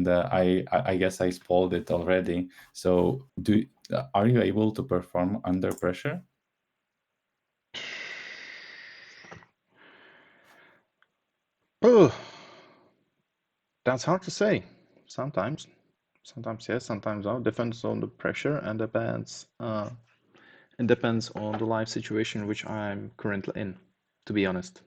and I guess I spoiled it already. So, are you able to perform under pressure? Oh, that's hard to say. Sometimes yes, sometimes no. Depends on the pressure and depends on the life situation which I'm currently in. To be honest,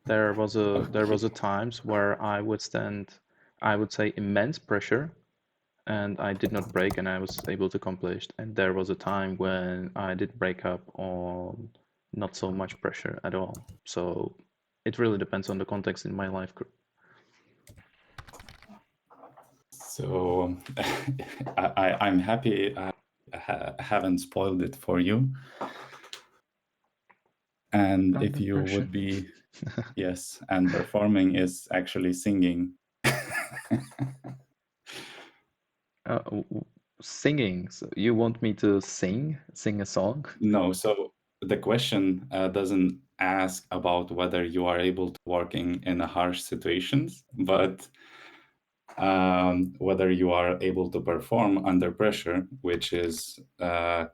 there was Okay. a times where I would say, immense pressure, and I did not break, and I was able to accomplish. And there was a time when I did break up on not so much pressure at all. So it really depends on the context in my life. So, I'm happy I haven't spoiled it for you. And if Under you pressure. would be, yes, and performing is actually singing. Singing. So you want me to sing a song? No, so the question doesn't ask about whether you are able to working in a harsh situations, but whether you are able to perform under pressure, which is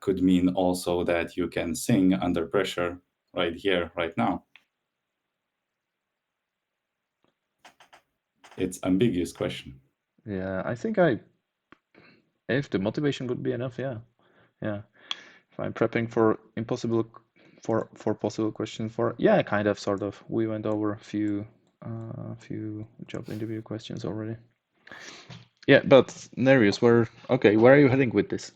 could mean also that you can sing under pressure right here, right now. It's ambiguous question. Yeah, I think if the motivation would be enough, yeah. Yeah. If I'm prepping for possible questions for, yeah, kind of, sort of. We went over a few job interview questions already. Yeah, but Nereus, where are you heading with this?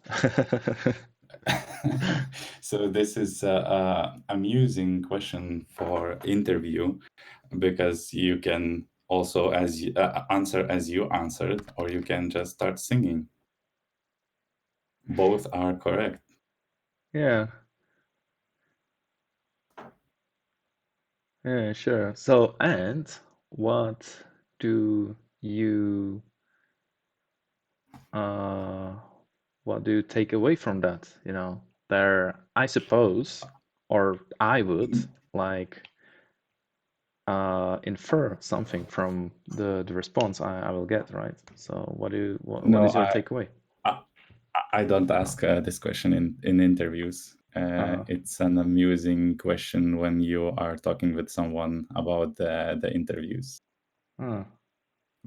So this is a amusing question for interview, because you can also answer as you answered, or you can just start singing. Both are correct. Yeah. Yeah, sure. So, and what do you uh what do you take away from that? I suppose, or I would like infer something from the response I will get, right? So what No, is your takeaway? I, I don't ask this question in interviews. Uh-huh. It's an amusing question when you are talking with someone about the interviews, Uh,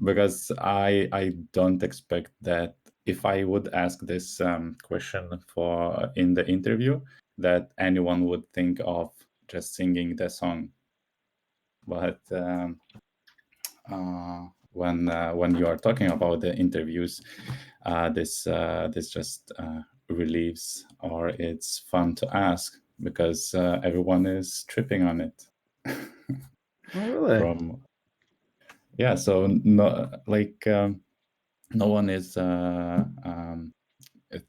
because I don't expect that if I would ask this question for in the interview, that anyone would think of just singing the song. But when you are talking about the interviews, this just relieves, or it's fun to ask, because everyone is tripping on it. oh, really? From Yeah, so no, like no one is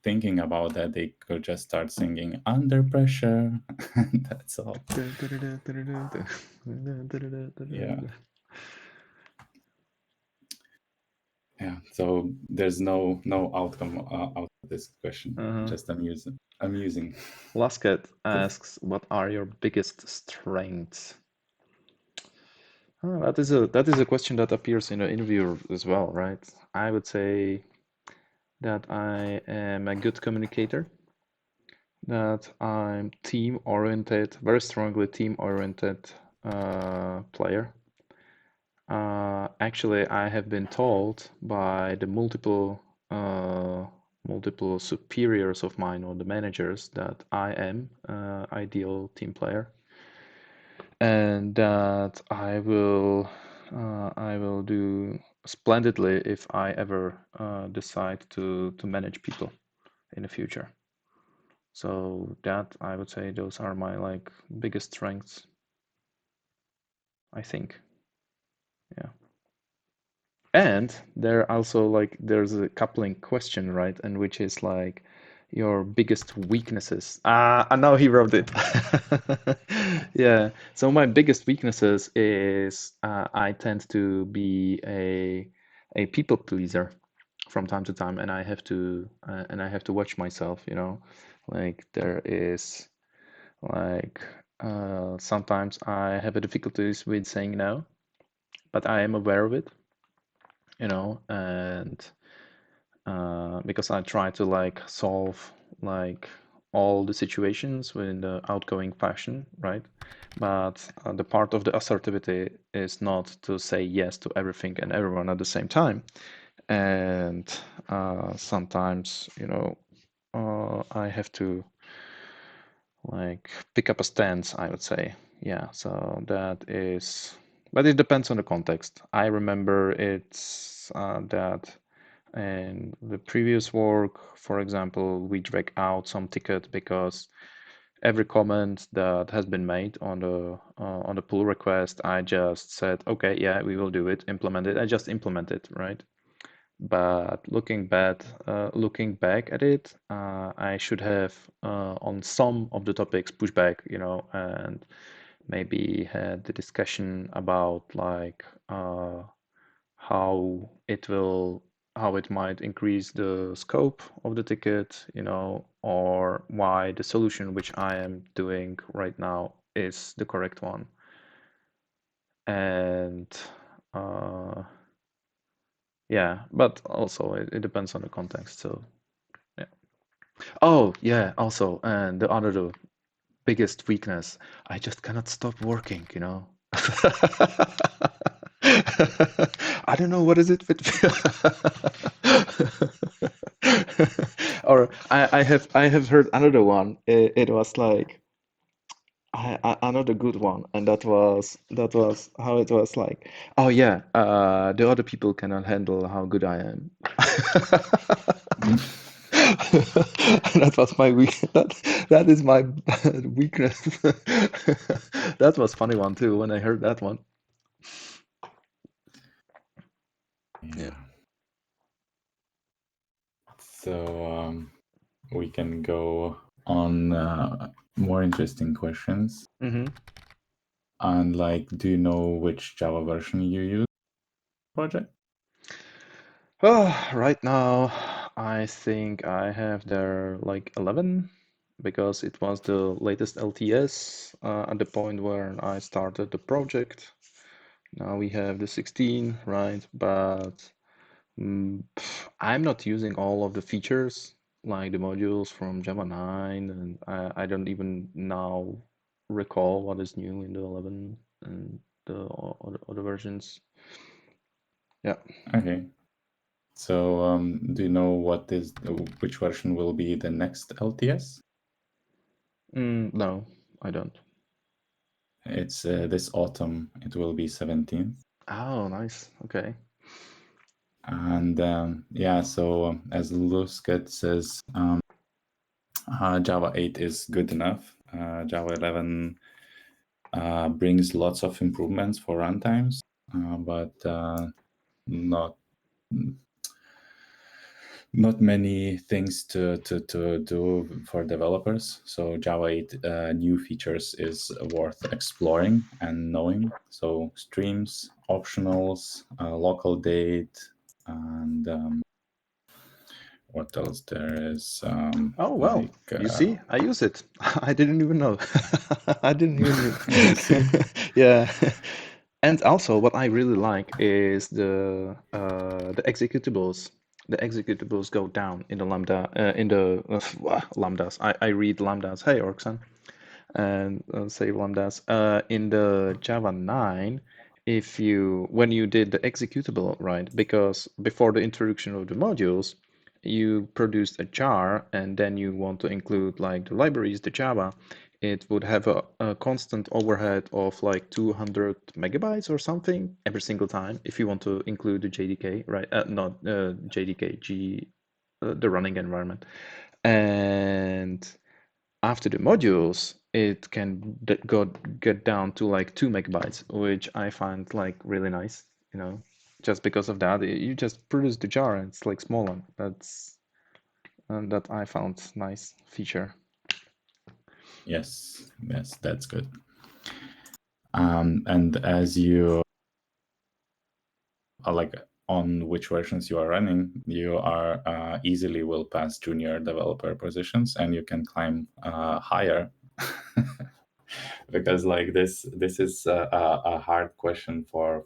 thinking about that. They could just start singing under pressure. That's all. Yeah. Yeah, so there's no outcome out of this question. Uh-huh. Just amusing. Lasket asks, what are your biggest strengths? That is a question that appears in the interview as well, right? I would say that I am a good communicator, that I'm team oriented, very strongly team oriented player. Actually, I have been told by the multiple superiors of mine, or the managers, that I am ideal team player, and that I will do splendidly if I ever decide to manage people in the future. So that, I would say, those are my biggest strengths, I think. Yeah. And there's a coupling question, right? And which is like your biggest weaknesses. I know he wrote it. Yeah. So my biggest weaknesses is I tend to be a people pleaser from time to time, and I have to watch myself. Like there is like sometimes I have a difficulties with saying no, but I am aware of it, and because I try to like solve like all the situations within the outgoing fashion, right? But the part of the assertivity is not to say yes to everything and everyone at the same time. And sometimes, I have to like pick up a stance, I would say. Yeah, so that is, but it depends on the context. I remember it's that in the previous work, for example, we drag out some ticket because every comment that has been made on the pull request, I just said, okay, yeah, we will do it, implement it. I just implement it, right? But looking back at it, I should have on some of the topics pushed back, and maybe had the discussion about like how it will how it might increase the scope of the ticket, or why the solution which I am doing right now is the correct one. And uh, yeah, but also it depends on the context. So yeah. Oh yeah, also, and the biggest weakness, I just cannot stop working. I don't know what is it with or I have heard another one. It was like another good one, and that was how it was like. Oh yeah, the other people cannot handle how good I am. That was my weak. That is my weakness. That was funny one too when I heard that one. Yeah. Yeah. So we can go on more interesting questions. Mm-hmm. And like, do you know which Java version you use project? Oh, right now, I think I have there like 11 because it was the latest LTS at the point where I started the project. Now we have the 16, right? But I'm not using all of the features like the modules from Java 9, and I don't even now recall what is new in the 11 and the other versions. Yeah. Okay. So do you know which version will be the next LTS? No, I don't. It's this autumn. It will be 17th. Oh, nice. Okay. And yeah, so as Lusket says, Java 8 is good enough. Java 11 brings lots of improvements for runtimes, but not not many things to do for developers. So Java 8 new features is worth exploring and knowing. So streams, optionals, local date, and what else there is? Oh, well, Like you see, I use it. I didn't even know. I didn't even knew. you see, Yeah. And also, what I really like is the executables. The executables go down in the lambda in the lambdas. I read lambdas. Hey, Orkson, and say lambdas. In the Java 9, if you when you did the executable, right? Because before the introduction of the modules, you produced a jar, and then you want to include like the libraries, the Java. It would have a constant overhead of like 200 megabytes or something every single time if you want to include the JDK, right? Not JDK, the running environment. And after the modules, it can get down to like 2 megabytes, which I find like really nice, just because of that. You just produce the jar and it's like smaller. That I found nice feature. yes, yes, that's good. And as you are like on which versions you are running, you are easily will pass junior developer positions, and you can climb higher. Because like this is a hard question for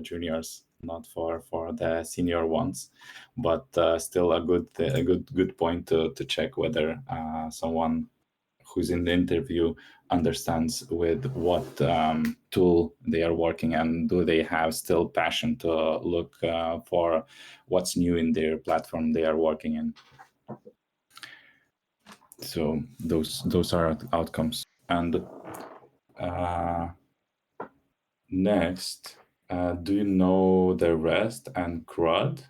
juniors. not for the senior ones, but still a good point to check whether someone who's in the interview understands with what tool they are working, and do they have still passion to look for what's new in their platform they are working in. So those are outcomes. And next, do you know the REST and CRUD?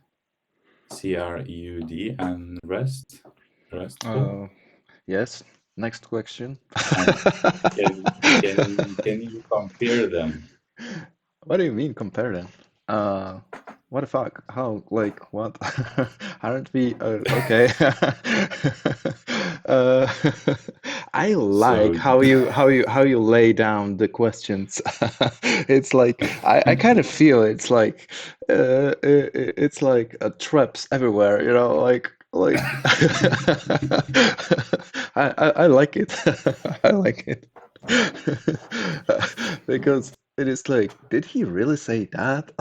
CRUD and RESTful? Yes. Next question. And can you compare them? What do you mean compare them? What the fuck? How? Like what? Aren't we? Okay. uh, I like So how you lay down the questions. It's like I kind of feel it's like traps everywhere. Like I like it. I like it. Because it is like, did he really say that?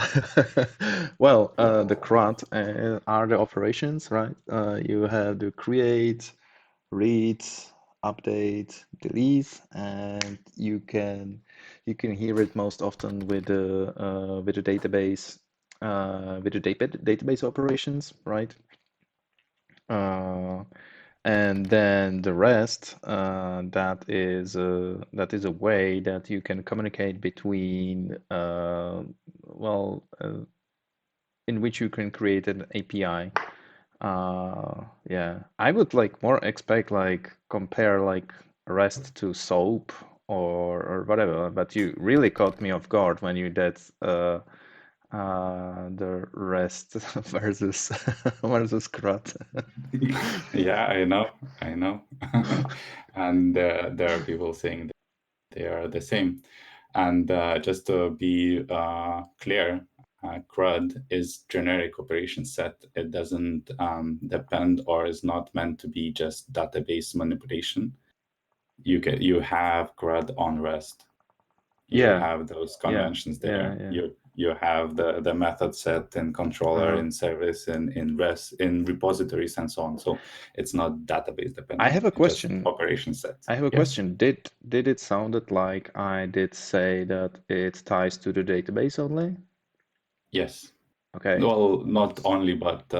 Well, the CRUD are the operations, right? You have to create, read, update, delete, and you can hear it most often with the database database operations, right? Uh, and then the rest, that is a way that you can communicate between, well, in which you can create an API. Yeah, I would like more expect like compare like REST to SOAP or whatever, but you really caught me off guard when you did the REST versus versus CRUD. yeah, I know. And there are people saying that they are the same. And just to be clear, CRUD is generic operation set. It doesn't depend or is not meant to be just database manipulation. You have CRUD on REST. You Yeah, have those yeah, conventions yeah, there. yeah. You have the method set in controller, Uh-huh. in service, in REST, in repositories, and so on. So it's not database I dependent. have a It's just question. operation set. I have a Yes. question. Did it sounded like I did say that it ties to the database only? Yes. Okay. Well, not only, but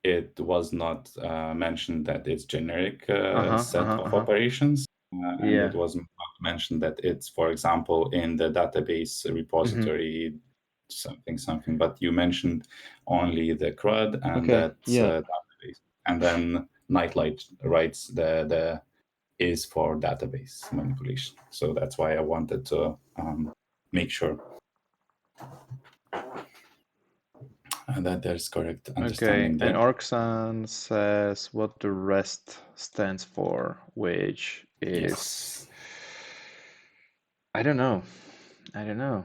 it was not mentioned that it's generic Uh-huh, set uh-huh, of uh-huh. operations, and it Yeah. was not mentioned that it's, for example, in the database Mm-hmm. repository, something. But you mentioned only the CRUD, and Okay. that's Yeah. database. And then Nightlight writes the is for database manipulation. So that's why I wanted to make sure that there's correct Okay. understanding And there. Orksan says what the rest stands for, which is Yes. I don't know. I don't know.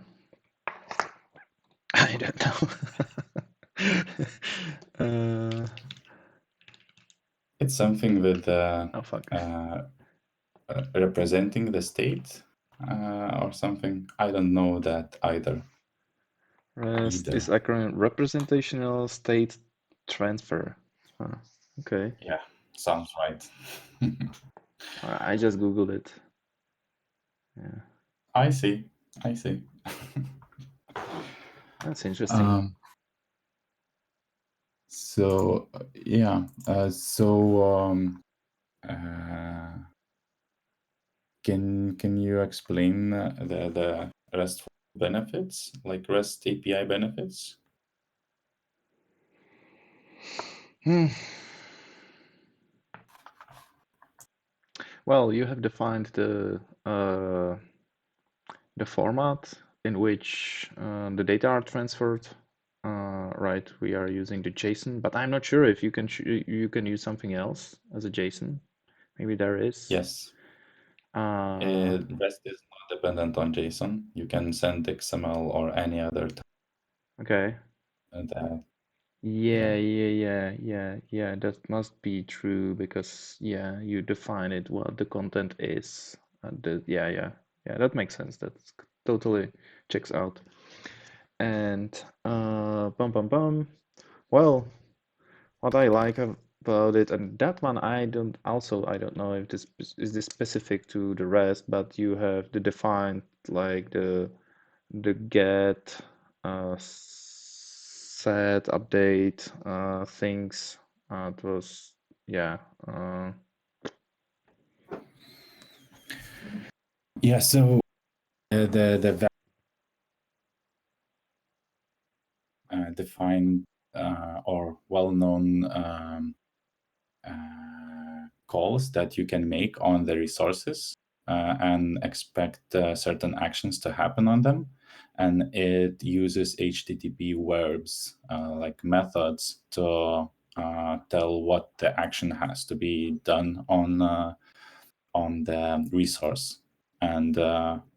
I don't know. It's something with Oh fuck. representing the state or something. I don't know that REST is either. acronym representational state transfer. Huh. Okay. Yeah, sounds right. I just Googled it. Yeah. I see. I see. That's interesting. Um, so yeah. Uh, can you explain the RESTful benefits, like REST API benefits? Hmm. Well, you have defined the format in which the data are transferred. Right, we are using the JSON, but I'm not sure if you can use something else as a JSON. Maybe there is. Yes. Uh, REST is not dependent on JSON. You can send XML or any other type okay. that. Yeah, Yeah. yeah, yeah, yeah, yeah. That must be true because yeah, you define it what the content is. Yeah, yeah, yeah. That makes sense. Totally checks out. And bum bum bum. Well, what I like about it, and that one I don't know if this is this specific to the rest, but you have the defined like the get set update things. It was yeah. Yeah, so the defined or well-known calls that you can make on the resources and expect certain actions to happen on them. And it uses HTTP verbs like methods to tell what the action has to be done on the resource. And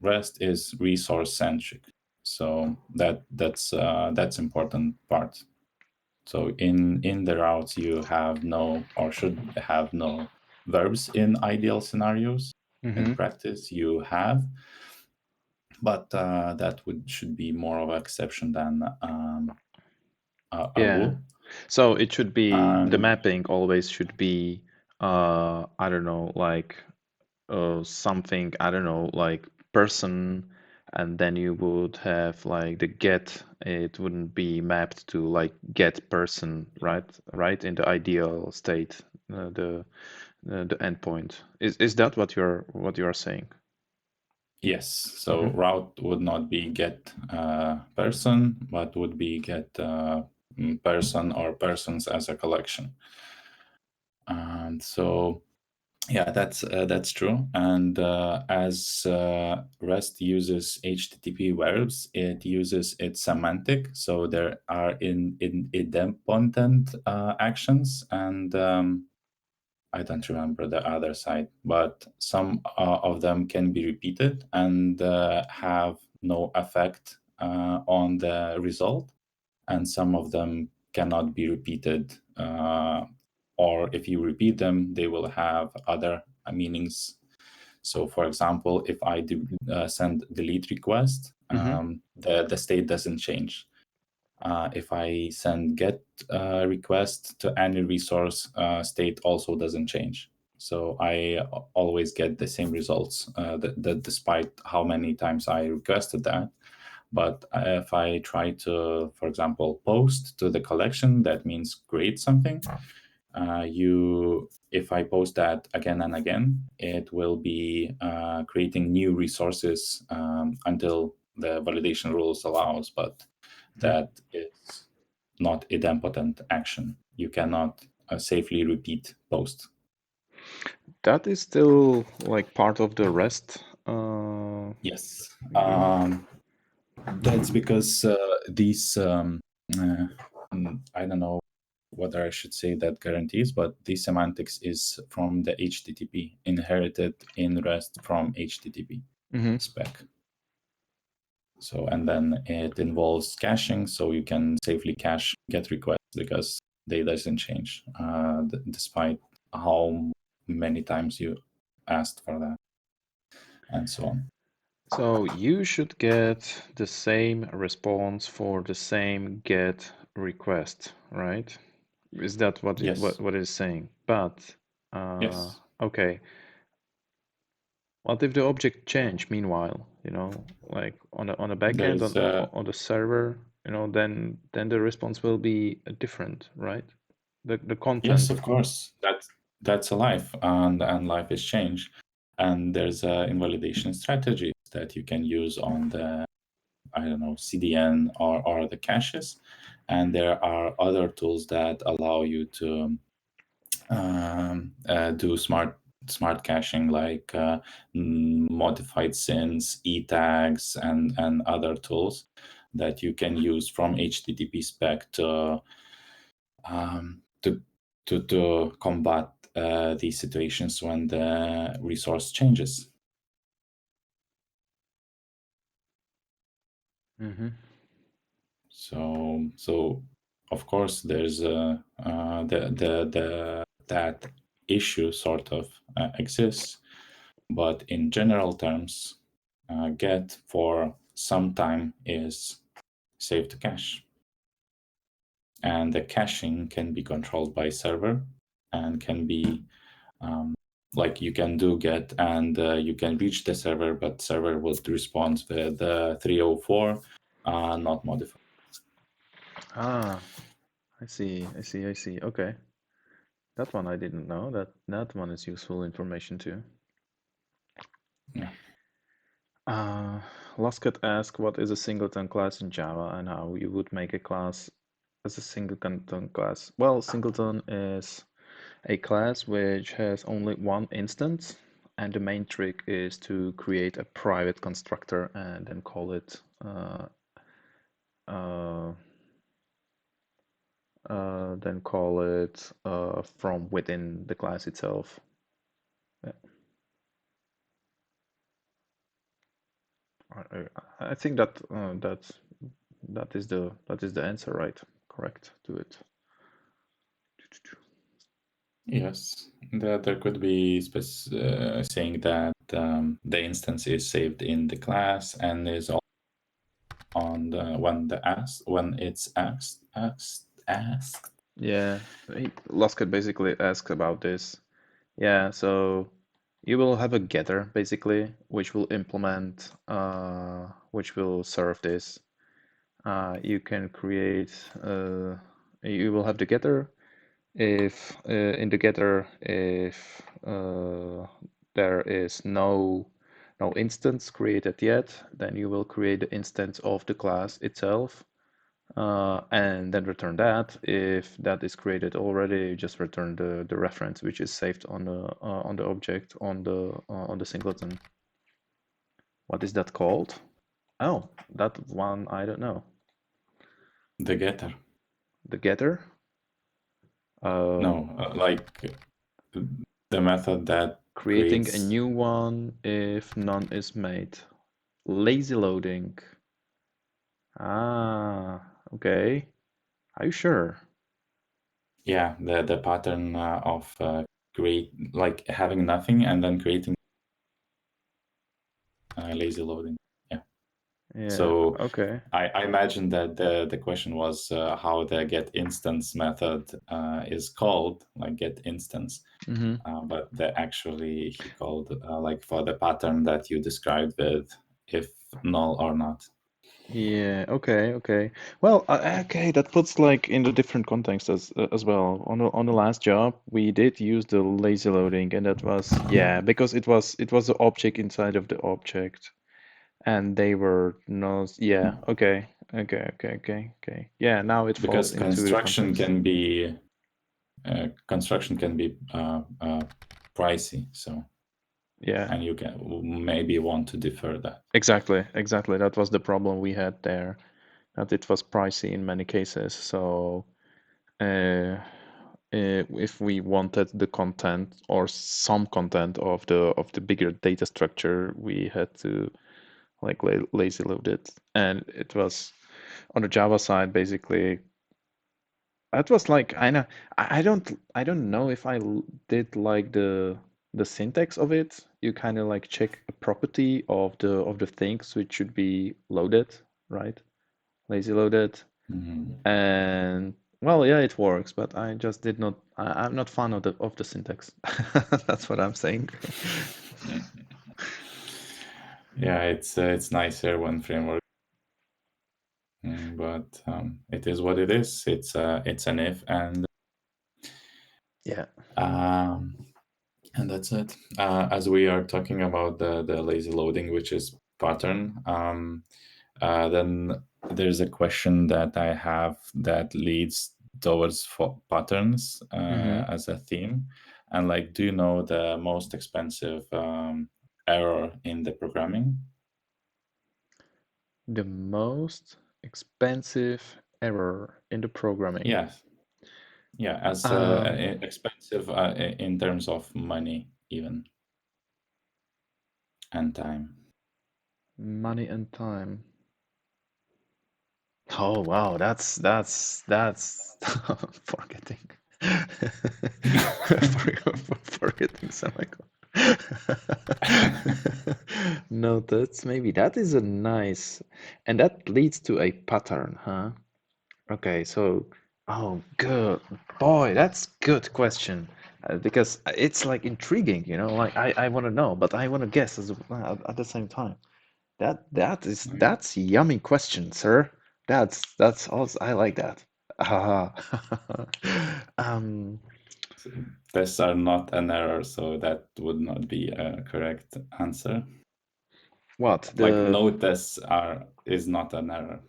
REST is resource centric, so that's important part. So in the routes you have no or should have no verbs in ideal scenarios. In Mm-hmm. practice you have, but that would should be more of an exception than a Yeah. rule. So it should be the And mapping always should be I don't know like something I don't know like person, and then you would have like the get. It wouldn't be mapped to like get person, right? Right in the ideal state, the endpoint. Is that what you are saying? yes, so Mm-hmm. route would not be get person, but would be get person or persons as a collection. And so yeah, that's true. And as REST uses HTTP verbs, it uses its semantic. So there are in idempotent actions, and I don't remember the other side, but some of them can be repeated and have no effect on the result, and some of them cannot be repeated. Or if you repeat them, they will have other meanings. So, for example, if I send delete request, Mm-hmm. the state doesn't change. If I send get request to any resource, state also doesn't change. So I always get the same results, despite how many times I requested that. But if I try to, for example, post to the collection, that means create something. If I post that again and again, it will be creating new resources until the validation rules allows. But Mm-hmm. that is not idempotent action. You cannot safely repeat post. That is still like part of the rest. Yes. You. That's because these, uh, I don't know whether I should say that guarantees, but the semantics is from the HTTP, inherited in REST from HTTP Mm-hmm. spec. So, and then it involves caching, so you can safely cache GET requests because they doesn't change, despite how many times you asked for that, and so on. So you should get the same response for the same get request, right? Is that Yes, what it's saying? But yes. okay, what if the object change meanwhile, like on the backend There's on the server, then the response will be different, right? The Yes, content. of course. That's a life, and life is change. And there's invalidation strategies that you can use on the, I don't know, CDN or the caches. And there are other tools that allow you to do smart caching, like modified sins, e-tags, and other tools that you can use from HTTP spec um, to to combat these situations when the resource changes. Mm-hmm. So of course there's the that issue sort of exists, but in general terms, get for some time is saved to cache. And the caching can be controlled by server and can be like you can do get and you can reach the server, but server will respond with the 304 not modified. Ah, I see. Okay. That one I didn't know. That one is useful information too. Yeah. Lasket asks, what is a singleton class in Java and how you would make a class as a singleton class? Well, singleton is a class which has only one instance, and the main trick is to create a private constructor and then call it from within the class itself. Yeah. I think that is the answer, right? Correct to it. Yes, there could be saying that the instance is saved in the class and is on the when it's asked. Yeah, Lasket basically asks about this. Yeah, so you will have a getter basically, which will implement, which will serve this. You can create, you will have the getter. If in the getter, if there is no instance created yet, then you will create the instance of the class itself. And then return that. If that is created already, you just return the reference, which is saved on the object on the singleton. What is that called? Oh, that one I don't know. The getter. The getter. No, like the method that Creating a creates. new one if none is made. Lazy loading. Ah, okay. Are you sure? Yeah, the pattern of create like having nothing and then creating lazy loading. Yeah. Yeah, So okay. I imagine that the question was how the get instance method is called, like get instance. Mm-hmm. But actually he called like for the pattern that you described with if null or not. Yeah, okay. Well, okay, that puts like in the different context as well. On the last job, we did use the lazy loading, and that was yeah, because it was the object inside of the object, and they were not yeah, okay. Yeah, now it falls Because into the context. construction can be pricey, so Yeah, and you can maybe want to defer that. exactly. That was the problem we had there, that it was pricey in many cases. So if we wanted the content or some content of the bigger data structure, we had to like lazy load it, and it was on the Java side basically. That was like I know I don't know if did like the syntax of it. You kind of like check a property of the things which should be loaded, right? Lazy loaded. Mhm. And well, yeah, it works, but I just did not. I'm not fan of the syntax. That's what I'm saying. Yeah, it's nicer when framework, but it is what it is. It's an if Yeah. um, and that's it. As we are talking about the lazy loading, which is pattern, then there's a question that I have that leads towards patterns Mm-hmm. as a theme. And like, do you know the most expensive error in the programming? The most expensive error in the programming. Yes. Yeah, as Um, expensive in terms of money, even and time. Money and time. Oh wow, that's forgetting. Forgetting semicolon. No, that is a nice. And that leads to a pattern, huh? Okay, so, oh, good boy, that's good question. Because it's like intriguing, you know, like I want to know, but I want to guess at the same time. That's yummy question, sir. That's also I like that. Ah. Um, So tests are not an error, so that would not be a correct answer. what Like the no tests is not an error.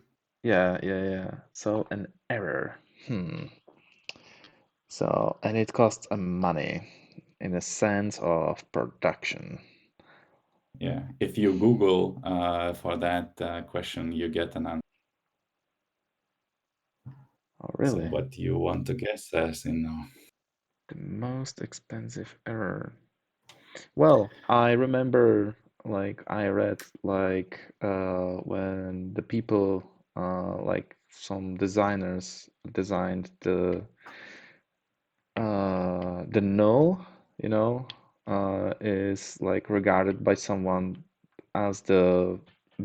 yeah. So an error. So and it costs money in a sense of production. Yeah, if you Google for that question, you get an answer. Oh, So really? what you want to guess as in The most expensive error. Well, I remember like I read like when the people like some designers designed the null, you know, is like regarded by someone as the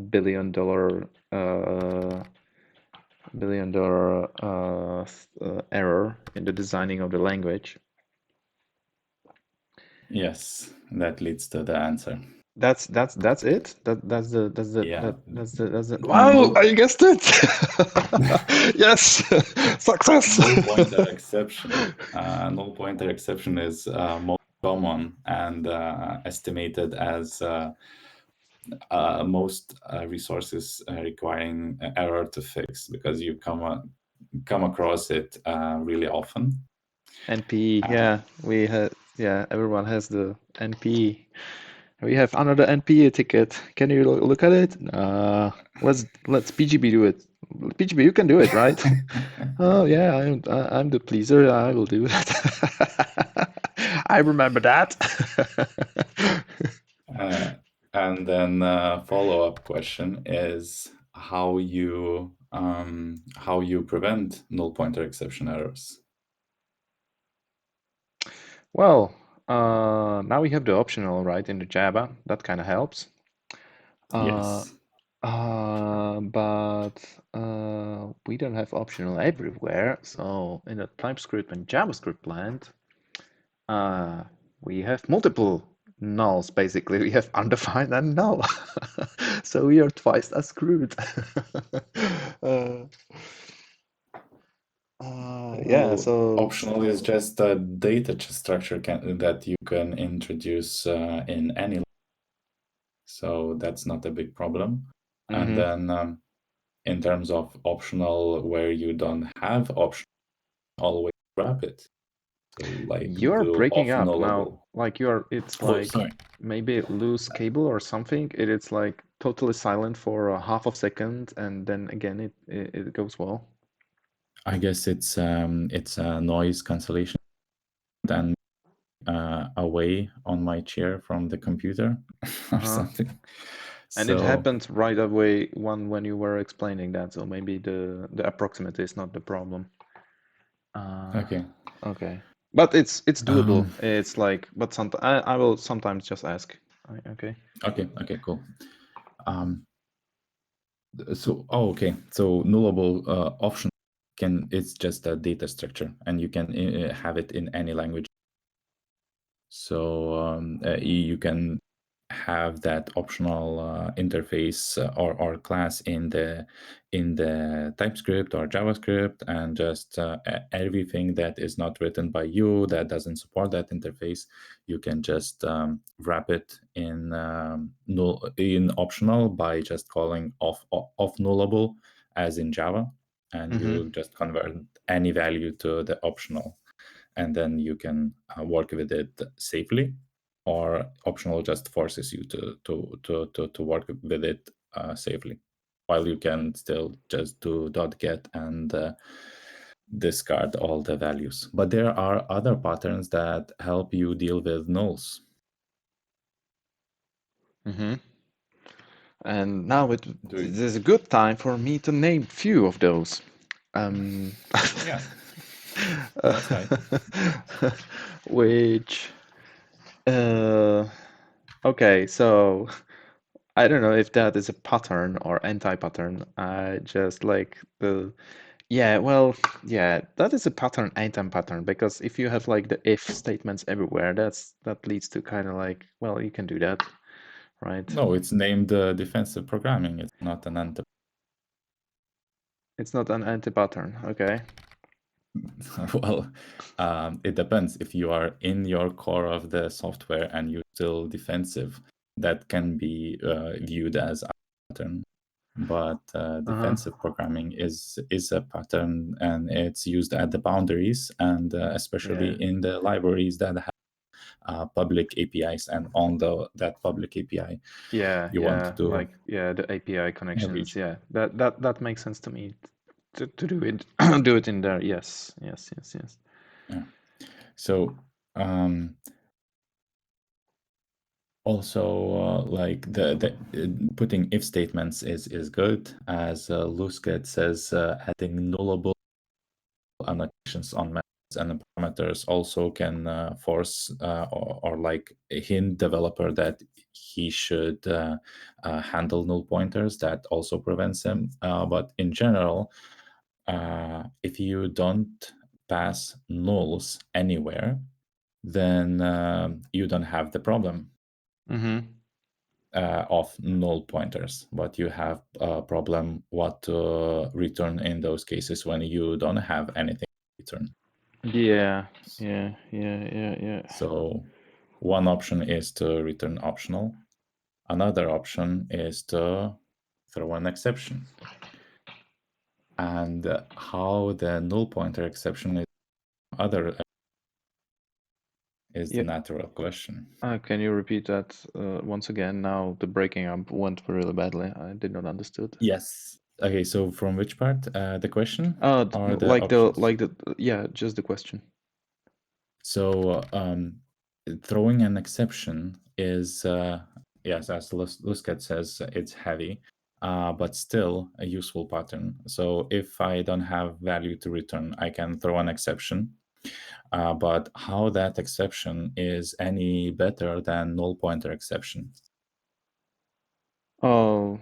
billion dollar error in the designing of the language. yes, that leads to the answer. That's it. Yeah, That's the. Wow! null I guessed it. Yes, success. null pointer exception. Null pointer exception is most common and estimated as most resources requiring error to fix because you come across it really often. NP. Yeah, we had. Yeah, everyone has the NP. We have another NP ticket. Can you look at it? Let's PGB do it. PGB, you can do it, right? Oh yeah, I'm the pleaser. I will do that. I remember that. And then follow-up question is how you prevent null pointer exception errors. Well, now we have the optional, right, in the Java. That kind of helps. Uh, Yes. but we don't have optional everywhere. So in the TypeScript and JavaScript land, uh, we have multiple nulls, basically. We have undefined and null. So we are twice as screwed. uh, yeah, Well, so optional is just a data structure that you can introduce in any, so that's not a big problem. And mhm. then in terms of optional, where you don't have option, always wrap it. So like You're do breaking off up now. nullable. Like it's Oh, like sorry. maybe loose cable or something. It's like totally silent for a half of second, and then again it goes well. I guess it's a noise cancellation and away on my chair from the computer or Uh-huh. something. And it So happened right away when you were explaining that, so maybe the approximate is not the problem. okay. Okay. But it's doable. Um, It's like, but I will sometimes just ask. Okay. okay, cool. Um, okay. So nullable option it's just a data structure, and you can have it in any language. So you can have that optional interface or class in the TypeScript or JavaScript, and just everything that is not written by you that doesn't support that interface, you can just wrap it in in optional by just calling off nullable as in Java, and Mm-hmm. you just convert any value to the optional, and then you can work with it safely, or optional just forces you to work with it safely, while you can still just do .get and discard all the values. But there are other patterns that help you deal with nulls. Mm-hmm. And now Do you? there's a good time for me to name few of those. Um, Yeah, that's right. which, uh, okay, so I don't know if that is a pattern or anti-pattern. I just like the yeah, well, yeah, that is a pattern, anti-pattern, because if you have like the if statements everywhere, that leads to kind of like, well, you can do that, right? No, it's named defensive programming. It's not an anti. It's not an anti-pattern, okay? Well, it depends. If you are in your core of the software and you're still defensive, that can be viewed as a pattern. But Uh-huh. defensive programming is a pattern, and it's used at the boundaries, and Yeah. especially in the libraries that have public APIs, and on that public API, Yeah, you want yeah, to do like yeah, the API a connections. region. Yeah, that makes sense to me to do it do it in there. Yes, yes, yes, yes. Yeah. So um, also like the putting if statements is good, as Lusket says, adding nullable annotations on methods and parameters also can force or like hint developer that he should handle null pointers. That also prevents him, but in general, if you don't pass nulls anywhere, then you don't have the problem Mm-hmm. of null pointers, but you have a problem what to return in those cases when you don't have anything to return. Yeah, yeah, yeah, yeah, yeah. So one option is to return optional. Another option is to throw an exception. And how the null pointer exception is other is the Yeah. natural question. Can you repeat that once again? Now the breaking up went really badly. I did not understood. Yes. Okay, so from which part? The question or the Like the options? yeah, just the question. So throwing an exception is, yes, as Luskat says, it's heavy, but still a useful pattern. So if I don't have value to return, I can throw an exception. But how that exception is any better than null pointer exception? Oh,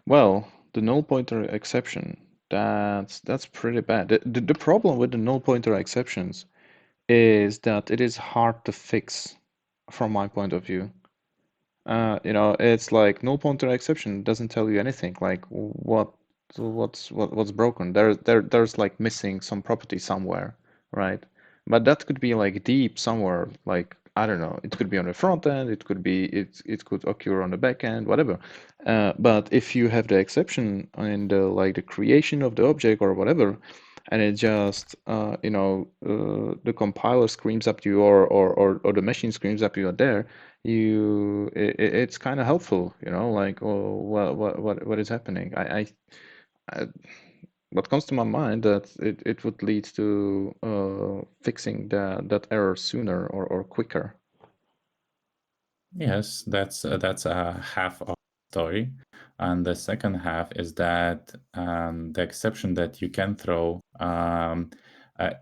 well, the null pointer exception, that's pretty bad. The problem with the null pointer exceptions is that it is hard to fix from my point of view. It's like null pointer exception doesn't tell you anything. Like what's broken? There's like missing some property somewhere, right? But that could be like deep somewhere. Like I don't know. It could be on the front end. It could occur on the back end. Whatever. But if you have the exception in the creation of the object or whatever, and it just the compiler screams up to you or the machine screams up you are there, it's kind of helpful, like, oh, what is happening? I what comes to my mind that it would lead to fixing that error sooner or quicker. Yes, that's a half of the story, and the second half is that the exception that you can throw,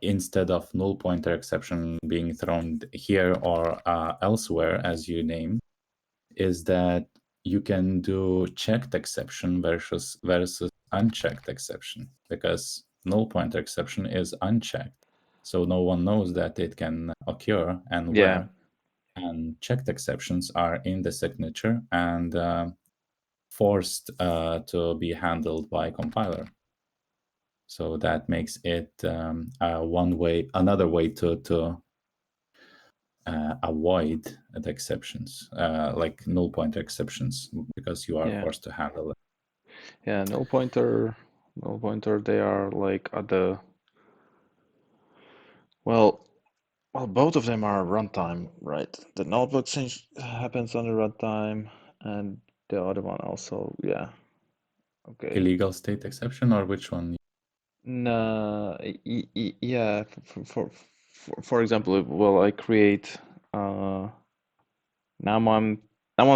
instead of null pointer exception being thrown here or elsewhere, as you name, is that you can do checked exception versus unchecked exception, because null pointer exception is unchecked, so no one knows that it can occur and Yeah, where, and checked exceptions are in the signature and forced to be handled by compiler. So that makes it another way to avoid the exceptions, like null pointer exceptions, because you are yeah, forced to handle it. yeah. Null pointer. They are like at the well, both of them are runtime, right? The notebook change happens on the runtime, and the other one also. Yeah. Okay. Illegal state exception, or which one? No, yeah. For example, well, I create. Uh, now I'm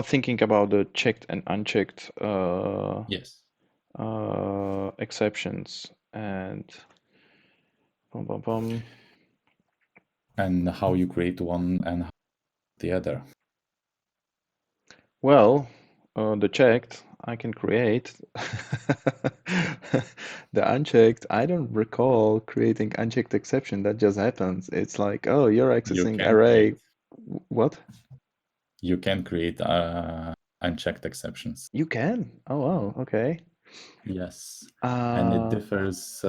thinking about the checked and unchecked Yes. exceptions and bum, bum, bum. And how you create one and how the other. Well, the checked I can create. The unchecked, I don't recall creating unchecked exception. That just happens. It's like, oh, you're You accessing can array. create What? you can create unchecked exceptions. You can? Oh, wow. Okay. Yes. And it Uh, differs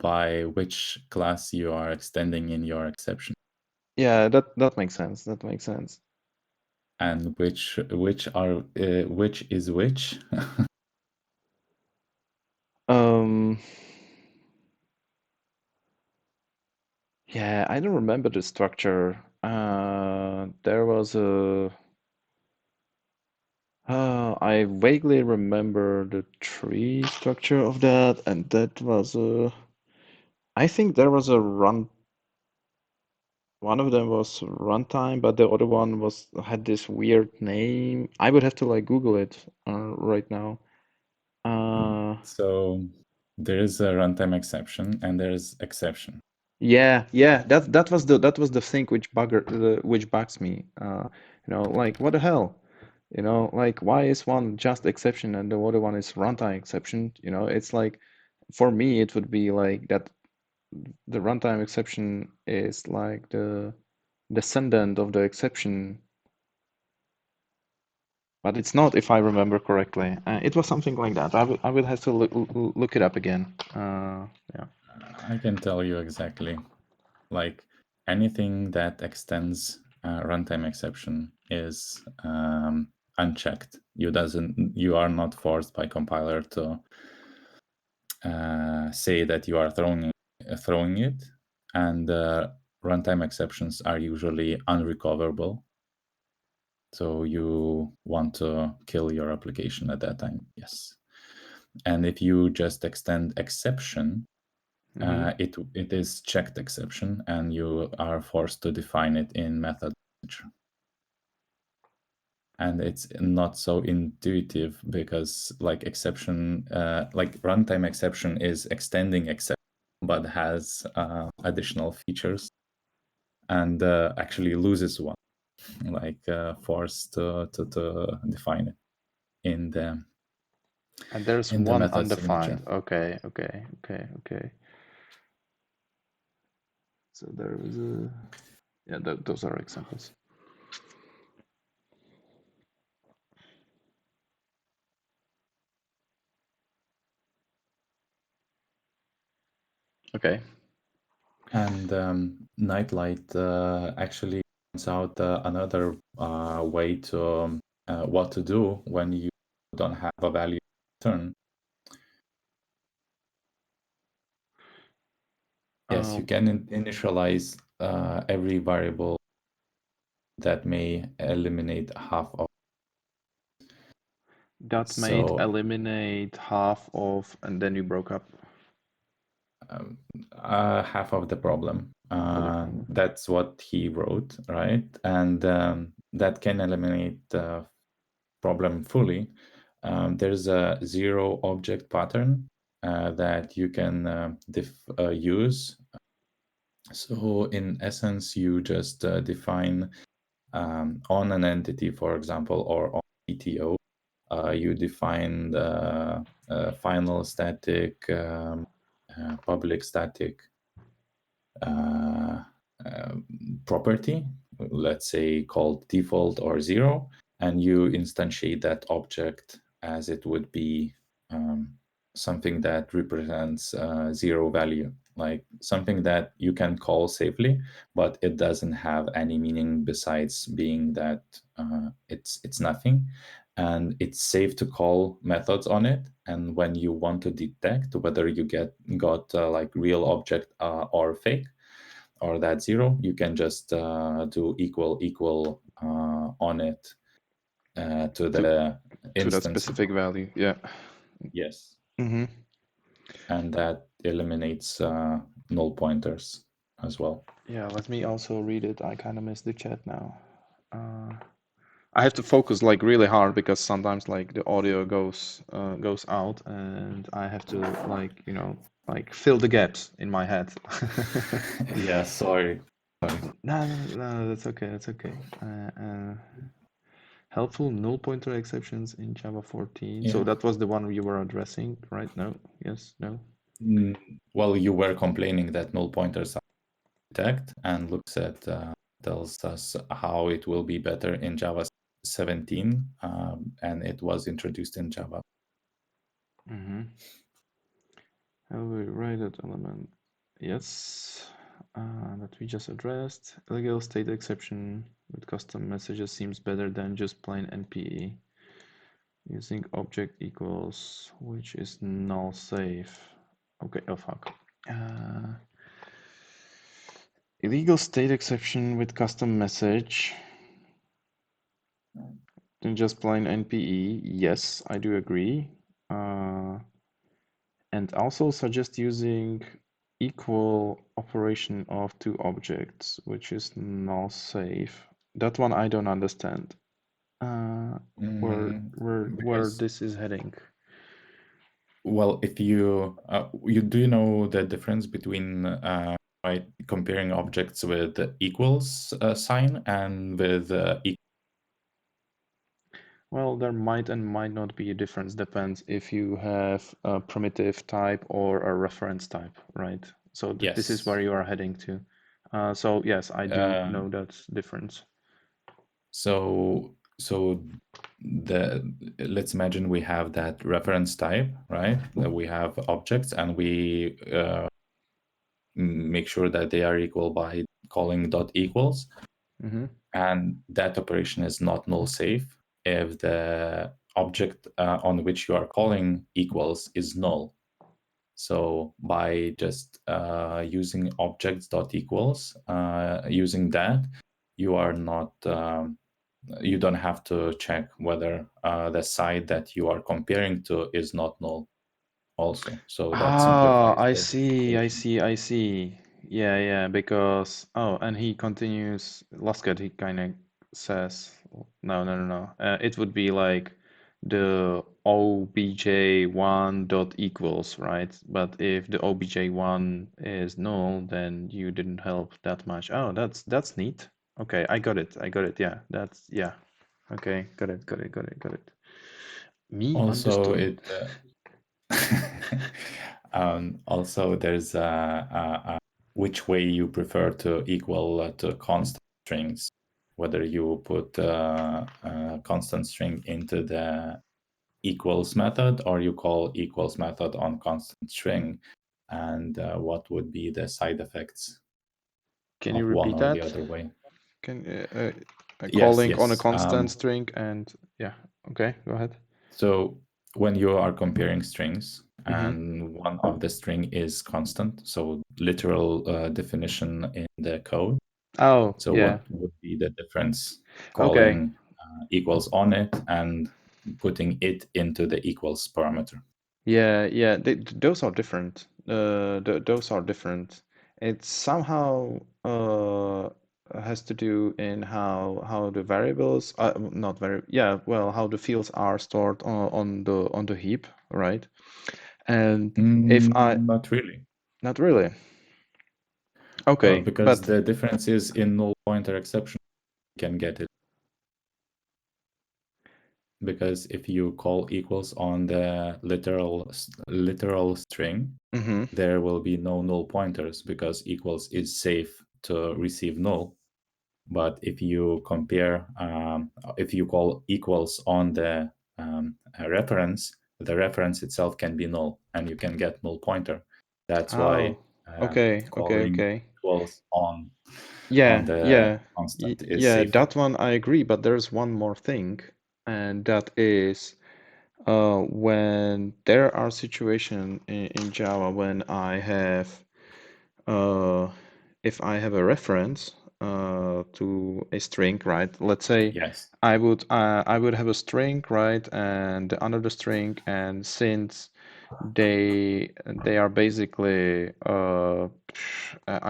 by which class you are extending in your exception yeah, that makes sense. That makes sense. and which is which. Um, yeah, I don't remember the structure. There was a I vaguely remember the tree structure of that, and that was a. I think there was a run. One of them was runtime, but the other one was had this weird name. I would have to like Google it right now. Uh, So there is a runtime exception and there's exception. yeah. That was the thing which bugs me. Like what the hell? Like why is one just exception and the other one is runtime exception? It's like for me it would be like that the runtime exception is like the descendant of the exception, but it's not if I remember correctly. It was something like that. I will have to look it up again. Yeah. I can tell you exactly. Like anything that extends runtime exception is unchecked. You are not forced by compiler to say that you are throwing it, and runtime exceptions are usually unrecoverable. So you want to kill your application at that time, yes. And if you just extend exception, Hmm. it is checked exception, and you are forced to define it in method. And it's not so intuitive because like exception, like runtime exception is extending exception, but has additional features and actually loses one, like forced to define it in the And there's in the one method signature. undefined. Okay. So there was a yeah. Those are examples. Okay. And Nightlight actually points out another way to what to do when you don't have a value return. Yes, you Um, can initialize every variable that may eliminate half of. that might So eliminate half of, and then you broke up um, half of the problem. of the problem. That's what he wrote, right? And that can eliminate the problem fully. There's a zero object pattern that you can use. So in essence, you just define on an entity, for example, or on PTO, you define the final static, public static uh, um, property, let's say called default or zero, and you instantiate that object as it would be something that represents zero value, like something that you can call safely, but it doesn't have any meaning besides being that it's nothing. And it's safe to call methods on it. And when you want to detect whether you got like real object or fake, or that zero, you can just do equal on it to To the that instance. specific value. Yeah. Yes, Hmm. and that eliminates null pointers as well. Yeah. Let me also read it. I kind of missed the chat now. I have to focus like really hard because sometimes like the audio goes out and I have to like like fill the gaps in my head. Yeah, sorry. Sorry. No, no, no, that's okay. That's okay. Helpful null pointer exceptions in Java 14. So Yeah. that was the one you were addressing, right? No, yes, no. Mm, well, you were complaining that null pointers are detect, and looks at tells us how it will be better in Java 17, and it was introduced in Java. Mm-hmm. How do we write that element? Yes, that we just addressed. Illegal state exception with custom messages seems better than just plain NPE. Using object equals, which is null safe. Okay, oh fuck. Uh, illegal state exception with custom message. Than just plain NPE. Yes, I do agree. And also suggest using equal operation of two objects, which is null safe. That one I don't understand. Where Mm, where because, this is heading. well, if you do you know the difference between right, comparing objects with equals sign and with Well, there might and might not be a difference. Depends if you have a primitive type or a reference type, right? So this is where yes. you are heading to. So yes, I do Uh, know that difference. so the let's imagine we have that reference type, right? That we have objects, and we make sure that they are equal by calling dot equals, Mm-hmm. and that operation is not null safe if the object on which you are calling equals is null. So by just using objects dot equals, using that, you are not you don't have to check whether the side that you are comparing to is not null also. So that Ah, simplifies I the see, I operation. see, I see. Yeah, yeah, because and he continues, Lasket, he kind of says, no, no, no, no. It would be like the obj1 dot equals, right? But if the obj1 is null, then you didn't help that much. Oh, that's neat. Okay, I got it. I got it. Yeah, that's yeah. Okay, got it, got it, got it, got it. Me Also, understood. it also there's which way you prefer to equal to constant strings, whether you put a constant string into the equals method or you call equals method on constant string, and what would be the side effects Can you of one repeat or the that? other way. Can Yes, calling on a yes. constant string and yeah, okay, go ahead. So when you are comparing strings Mm-hmm. and one of the string is constant, so literal definition in the code. Oh, So yeah. what would be the difference Okay. calling equals on it and putting it into the equals parameter? Yeah, yeah. Those are different. Those are different. It somehow has to do in how the variables not very yeah well how the fields are stored on the heap, right? And if I Not really, not really. Okay, because but the difference is in null pointer exception. You can get it because if you call equals on the literal string, mm-hmm. there will be no null pointers because equals is safe to receive null. But if you call equals on the reference itself can be null, and you can get null pointer. That's why Oh, okay, okay, calling okay. equals on Yeah, the yeah, constant is yeah, safer. that one I agree, but there's one more thing, and that is when there are situations in Java when I have uh, if I have a reference to a string, right? Let's say Yes. I would have a string, right, and another string, and since they are basically a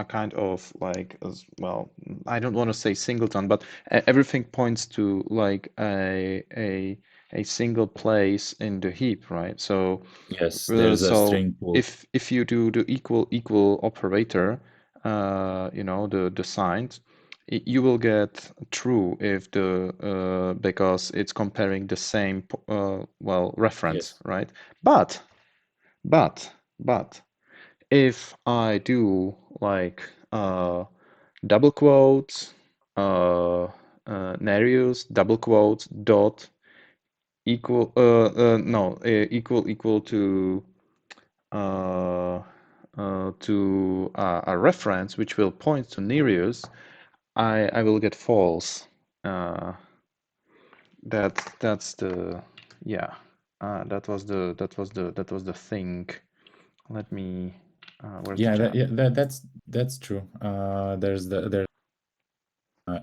kind of like, as well, I don't want to say singleton, but everything points to like a single place in the heap, right? So Yes, there's a so string pool. if you do the equal operator, you know, the signs, you will get true if the because it's comparing the same well, reference, Yes. right? But but if I do like double quotes, Nereus double quotes dot equal no equal uh, to a reference which will point to Nereus, I will get false. Uh, that's the, yeah. That was the thing. Let me. Where's the chat? That's true. There's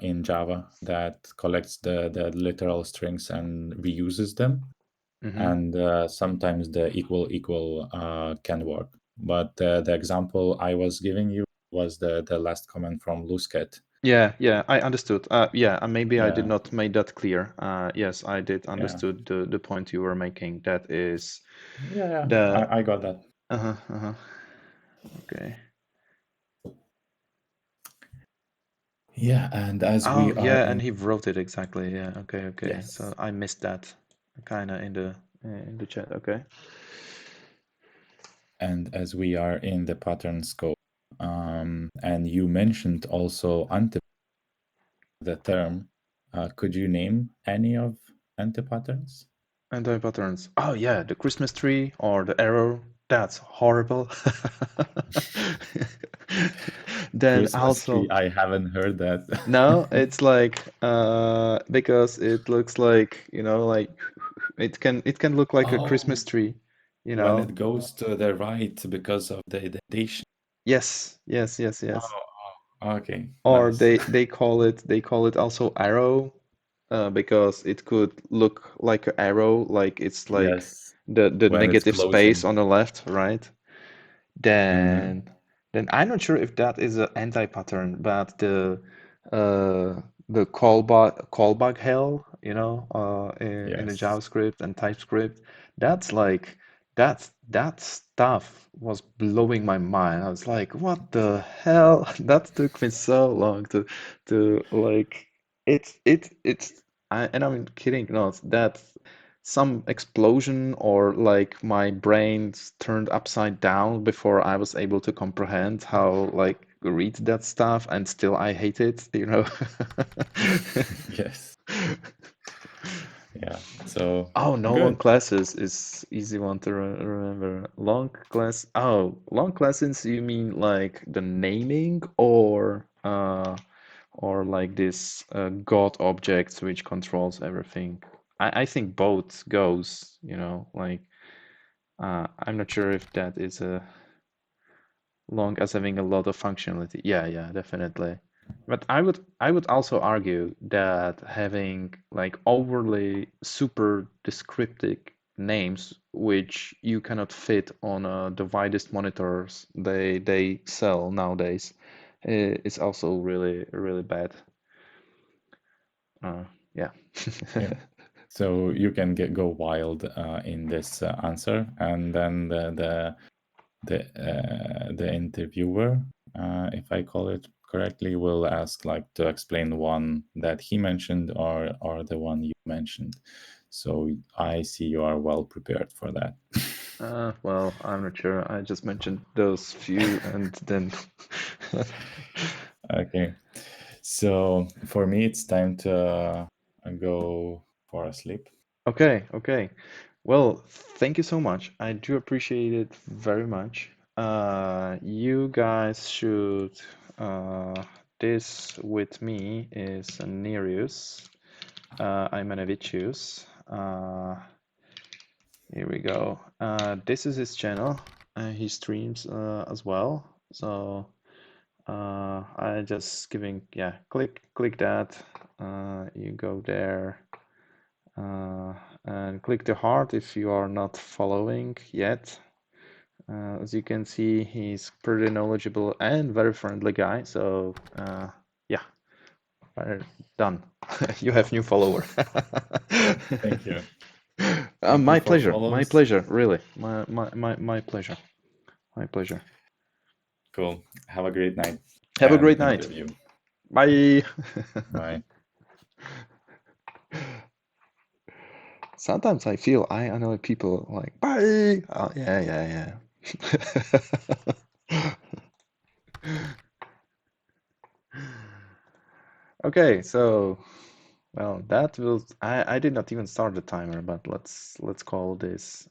in Java that collects the literal strings and reuses them, Mm-hmm. and sometimes the equal can work. But the example I was giving you was the last comment from Lusket. Yeah, yeah, I understood. Yeah, and maybe I did Yeah, not make that clear. Yes, I did yeah, understood the point you were making. That is yeah. the I got that. uh-huh, uh-huh. Okay. Yeah, and as we Oh, are yeah, and in he wrote it exactly. Yeah, okay, okay. So yes, I missed that kind of in the chat. Okay. and as we are in the pattern scope, and you mentioned also anti the term. Could you name any of anti-patterns? Anti-patterns. Oh yeah, the Christmas tree or the arrow. That's horrible. Then Christmas tree, also, I haven't heard that. no, it's like because it looks like, you know, like it can look like a Christmas Oh, tree, you when know. it goes to the right because of the indentation. Yes, yes, yes, yes. Oh, oh, okay, Or nice. they call it also arrow, because it could look like an arrow, like it's like Yes, the when it's negative space closing. on the left, right? Hmm. Then I'm not sure if that is an anti-pattern, but the callback hell, you know, in the Yes. JavaScript and TypeScript, that's like that stuff was blowing my mind. I was like, what the hell? That took me so long to like it's and I'm kidding not that some explosion or like my brain turned upside down before I was able to comprehend how like read that stuff, and still I hate it, you know. Yes. Yeah. So Oh, no long good. classes is easy one to remember. Long class. Oh, long classes. You mean like the naming, or like this God objects which controls everything? I think both goes. You know, like I'm not sure if that is a long as having a lot of functionality. Yeah, yeah, definitely. But I would also argue that having like overly super descriptive names which you cannot fit on the widest monitors they sell nowadays is also really bad. Yeah. Yeah. So you can go wild in this answer, and then the interviewer, if I call it correctly, will ask like to explain one that he mentioned or the one you mentioned. So I see you are well prepared for that. Well, I'm not sure. I just mentioned those few and then Okay. So for me, it's time to go for a sleep. Okay, okay. Well, thank you so much. I do appreciate it very much. You guys should. This with me is Nereus, eimanavicius. Here we go. This is his channel. He streams as well. So I just giving, yeah, click that. You go there. Uh, and click the heart if you are not following yet. As you can see, he's pretty knowledgeable and very friendly guy. So yeah, done. You have new follower. Thank you. Thank you My for pleasure. My follows. pleasure. Really. My pleasure. My pleasure. Cool. Have a great night Have a and great night. interview. Bye. Bye. Sometimes I feel I annoy people like, bye. Oh, yeah. Okay, so well, that will I did not even start the timer, but let's call this